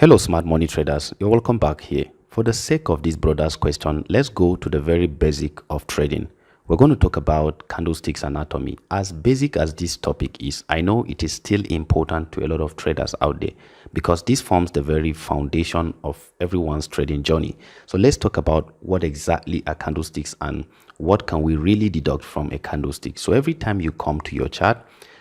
Hello smart money traders, you're welcome back here. For the sake of this broader's question, let's go to the very basic of trading. We're going to talk about candlesticks anatomy. As basic as this topic is, I know it is still important to a lot of traders out there because this forms the very foundation of everyone's trading journey. So let's talk about what exactly are candlesticks and what can we really deduct from a candlestick. So every time you come to your chart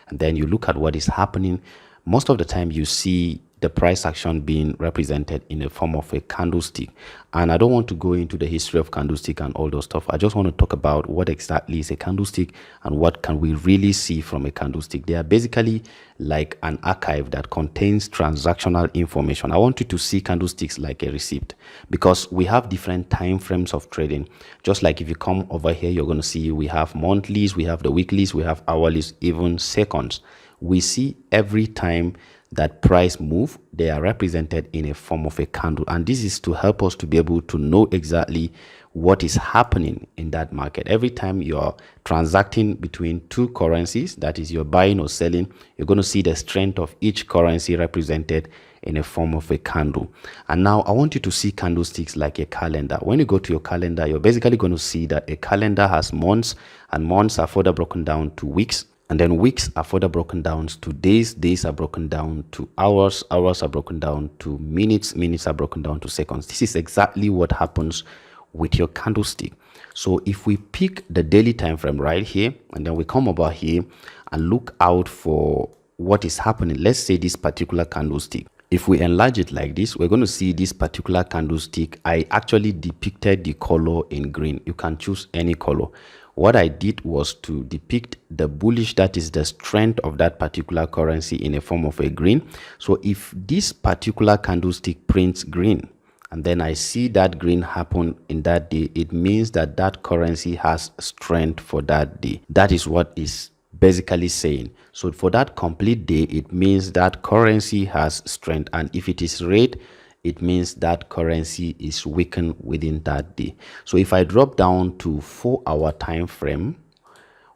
and then you look at what is happening, most of the time you see the price action being represented in the form of a candlestick. And I don't want to go into the history of candlestick and all those stuff. I just want to talk about what exactly is a candlestick and what can we really see from a candlestick. They are basically like an archive that contains transactional information. I want you to see candlesticks like a receipt because we have different time frames of trading. Just like if you come over here, you're going to see we have monthlies, we have the weeklies, we have hourlies, even seconds. We see every time that price move, they are represented in a form of a candle, and this is to help us to be able to know exactly what is happening in that market. Every time you're transacting between two currencies, that is you're buying or selling, you're going to see the strength of each currency represented in a form of a candle. And now I want you to see candlesticks like a calendar. When you go to your calendar, you're basically going to see that a calendar has months, and months are further broken down to weeks. And then weeks are further broken down to days, days are broken down to hours, hours are broken down to minutes, minutes are broken down to seconds. This is exactly what happens with your candlestick. So if we pick the daily time frame right here, and then we come over here and look out for what is happening, let's say this particular candlestick. If we enlarge it like this, we're going to see this particular candlestick. I actually depicted the color in green. You can choose any color. What I did was to depict the bullish, that is the strength of that particular currency, in a form of a green. So if this particular candlestick prints green, and then I see that green happen in that day, it means that that currency has strength for that day. That is what is basically saying. So for that complete day, it means that currency has strength, and if it is red, it means that currency is weakened within that day. So if I drop down to 4-hour time frame,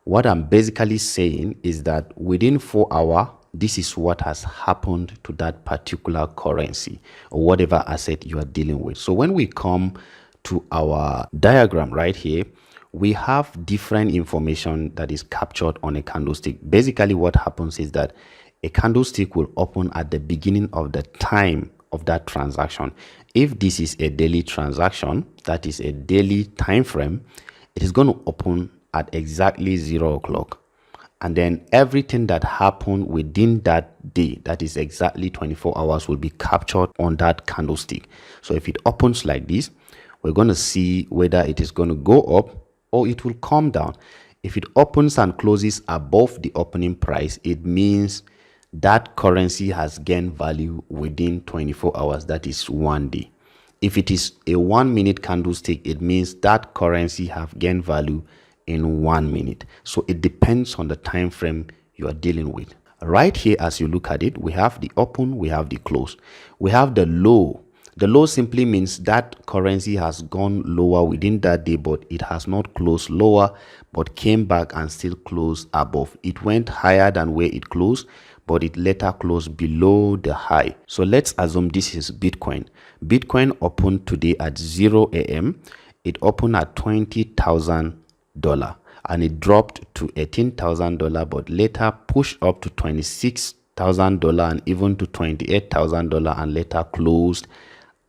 what I'm basically saying is that within 4 hours, this is what has happened to that particular currency or whatever asset you are dealing with. So when we come to our diagram right here, we have different information that is captured on a candlestick. Basically what happens is that a candlestick will open at the beginning of the time of that transaction. If this is a daily transaction, that is a daily time frame, it is going to open at exactly 0 o'clock. And then everything that happened within that day, that is exactly 24 hours, will be captured on that candlestick. So if it opens like this, we're going to see whether it is going to go up or it will come down. If it opens and closes above the opening price, it means that currency has gained value within 24 hours, that is 1 day. If it is a 1 minute candlestick, it means that currency have gained value in 1 minute. So it depends on the time frame you are dealing with. Right here, as you look at it, we have the open, we have the close, we have the low. The low simply means that currency has gone lower within that day, but it has not closed lower, but came back and still closed above. It went higher than where it closed, but it later closed below the high. So let's assume this is Bitcoin. Bitcoin opened today at 0 a.m. It opened at $20,000 and it dropped to $18,000, but later pushed up to $26,000 and even to $28,000 and later closed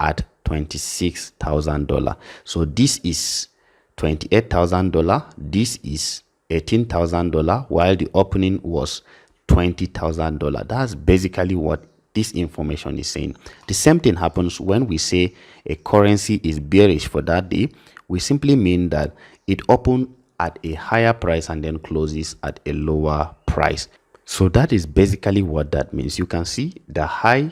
at $26,000. So this is $28,000. This is $18,000, while the opening was $20,000. That's basically what this information is saying. The same thing happens when we say a currency is bearish for that day. We simply mean that it opened at a higher price and then closes at a lower price. So that is basically what that means. You can see the high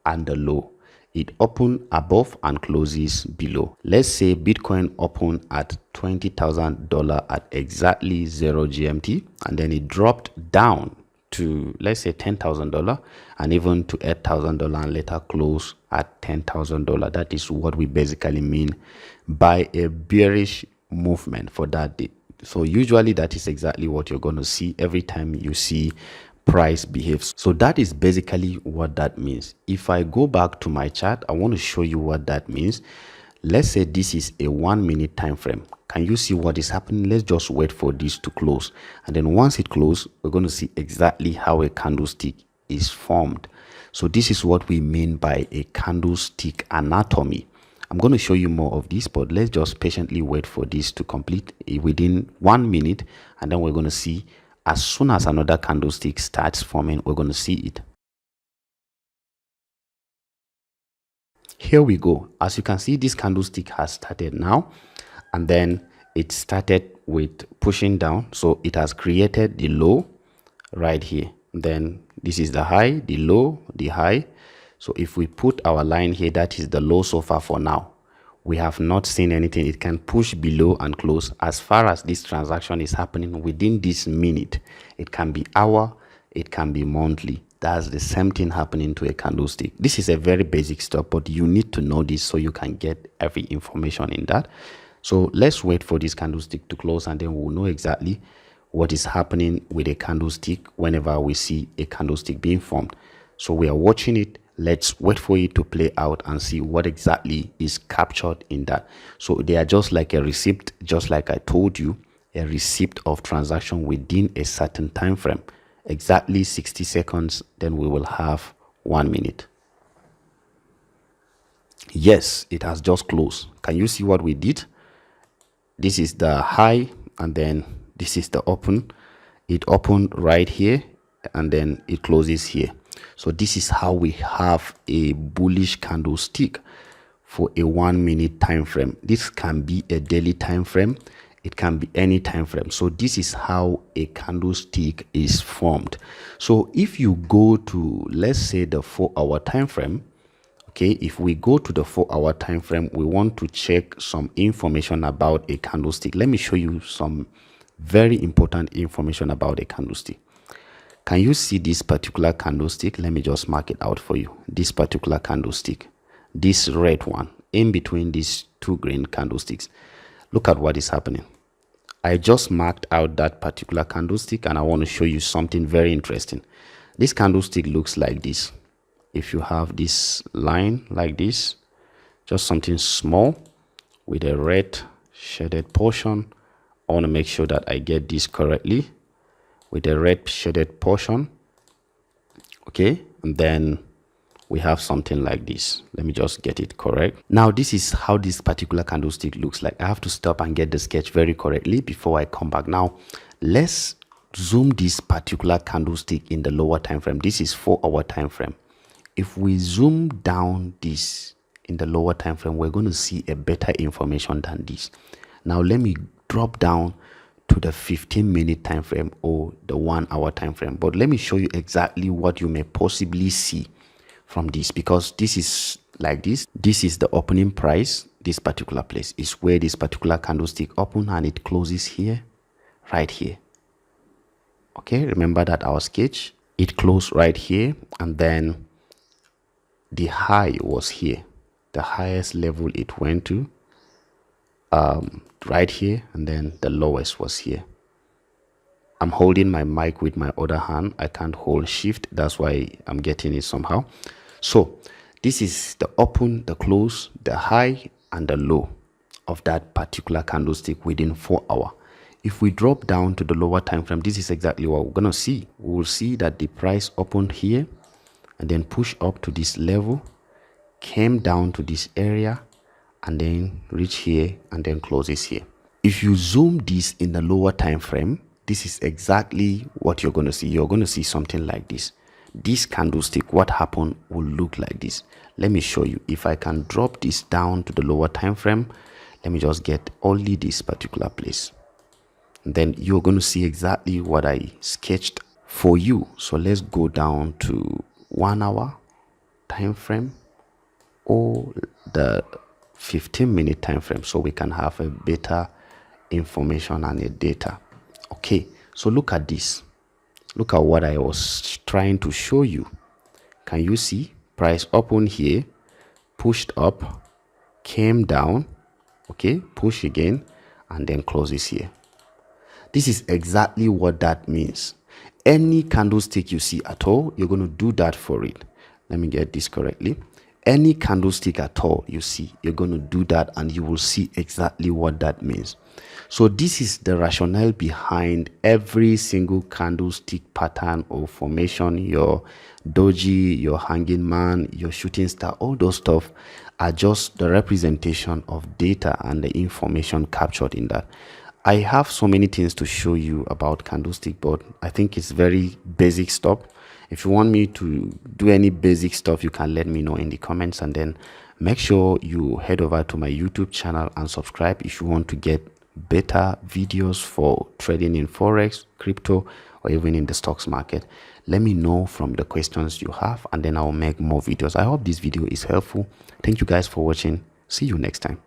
and the low. It opened above and closes below. Let's say Bitcoin opened at $20,000 at exactly 0 GMT, and then it dropped down to, let's say, $10,000 and even to $8,000 and later close at $10,000. That is what we basically mean by a bearish movement for that day. So usually that is exactly what you're going to see every time you see price behaves. So that is basically what that means. If I go back to my chart, I want to show you what that means. Let's say this is a 1 minute time frame. Can you see what is happening? Let's just wait for this to close, and then once it closes, we're going to see exactly how a candlestick is formed. So this is what we mean by a candlestick anatomy. I'm going to show you more of this, but let's just patiently wait for this to complete within 1 minute, and then we're going to see as soon as another candlestick starts forming, we're going to see it. Here we go. As you can see, this candlestick has started now, and then it started with pushing down. So it has created the low right here. Then this is the high, the low, the high. So if we put our line here, that is the low so far for now. We have not seen anything. It can push below and close. As far as this transaction is happening within this minute, it can be hour, it can be monthly. That's the same thing happening to a candlestick. This is a very basic stuff, but you need to know this so you can get every information in that. So let's wait for this candlestick to close, and then we'll know exactly what is happening with a candlestick whenever we see a candlestick being formed. So we are watching it. Let's wait for it to play out and see what exactly is captured in that. So they are just like a receipt, just like I told you, a receipt of transaction within a certain time frame. Exactly 60 seconds, then we will have 1 minute. Yes, it has just closed. Can you see what we did? This is the high, and then this is the open. It opened right here, and then it closes here. So this is how we have a bullish candlestick for a 1 minute time frame. This can be a daily time frame, it can be any time frame. So this is how a candlestick is formed. So if you go to, let's say, the 4-hour time frame, okay, if we go to the 4-hour time frame, we want to check some information about a candlestick. Let me show you some very important information about a candlestick. Can you see this particular candlestick? Let me just mark it out for you. This particular candlestick, this red one in between these two green candlesticks. Look at what is happening. I just marked out that particular candlestick, and I want to show you something very interesting. This candlestick looks like this. If you have this line like this, just something small with a red shaded portion. I want to make sure that I get this correctly, with a red shaded portion. Okay, and then we have something like this. Let me just get it correct. Now this is how this particular candlestick looks like. I have to stop and get the sketch very correctly before I come back. Now let's zoom this particular candlestick in the lower time frame. This is 4-hour time frame. If we zoom down this in the lower time frame, we're going to see a better information than this. Now let me drop down to the 15-minute time frame or the 1-hour time frame, but let me show you exactly what you may possibly see from this, because this is like this. This is the opening price. This particular place is where this particular candlestick open, and it closes here, right here. Okay, remember that our sketch, it closed right here, and then the high was here, the highest level it went to right here, and then the lowest was here. I'm holding my mic with my other hand. I can't hold shift, that's why I'm getting it somehow. So this is the open, the close, the high, and the low of that particular candlestick within 4 hours. If we drop down to the lower time frame, this is exactly what we're gonna see. We will see that the price opened here and then push up to this level, came down to this area, and then reach here and then closes here. If you zoom this in the lower time frame, this is exactly what you're going to see. You're going to see something like this. This candlestick, what happened, will look like this. Let me show you. If I can drop this down to the lower time frame, let me just get only this particular place, and then you're going to see exactly what I sketched for you. So let's go down to 1 hour time frame or the 15-minute time frame, so we can have a better information and a data. Okay, so look at this. Look at what I was trying to show you. Can you see? Price open here, pushed up, came down, okay, push again, and then closes here. This is exactly what that means. any candlestick you see at all, you're going to do that for it. Let me get this correctly. Any candlestick at all you see, you're going to do that, and you will see exactly what that means. So this is the rationale behind every single candlestick pattern or formation. Your doji, your hanging man, your shooting star, all those stuff are just the representation of data and the information captured in that. I have so many things to show you about candlestick, but I think it's very basic stuff. If you want me to do any basic stuff, you can let me know in the comments, and then make sure you head over to my YouTube channel and subscribe if you want to get better videos for trading in forex, crypto, or even in the stocks market. Let me know from the questions you have, and then I'll make more videos. I hope this video is helpful. Thank you guys for watching. See you next time.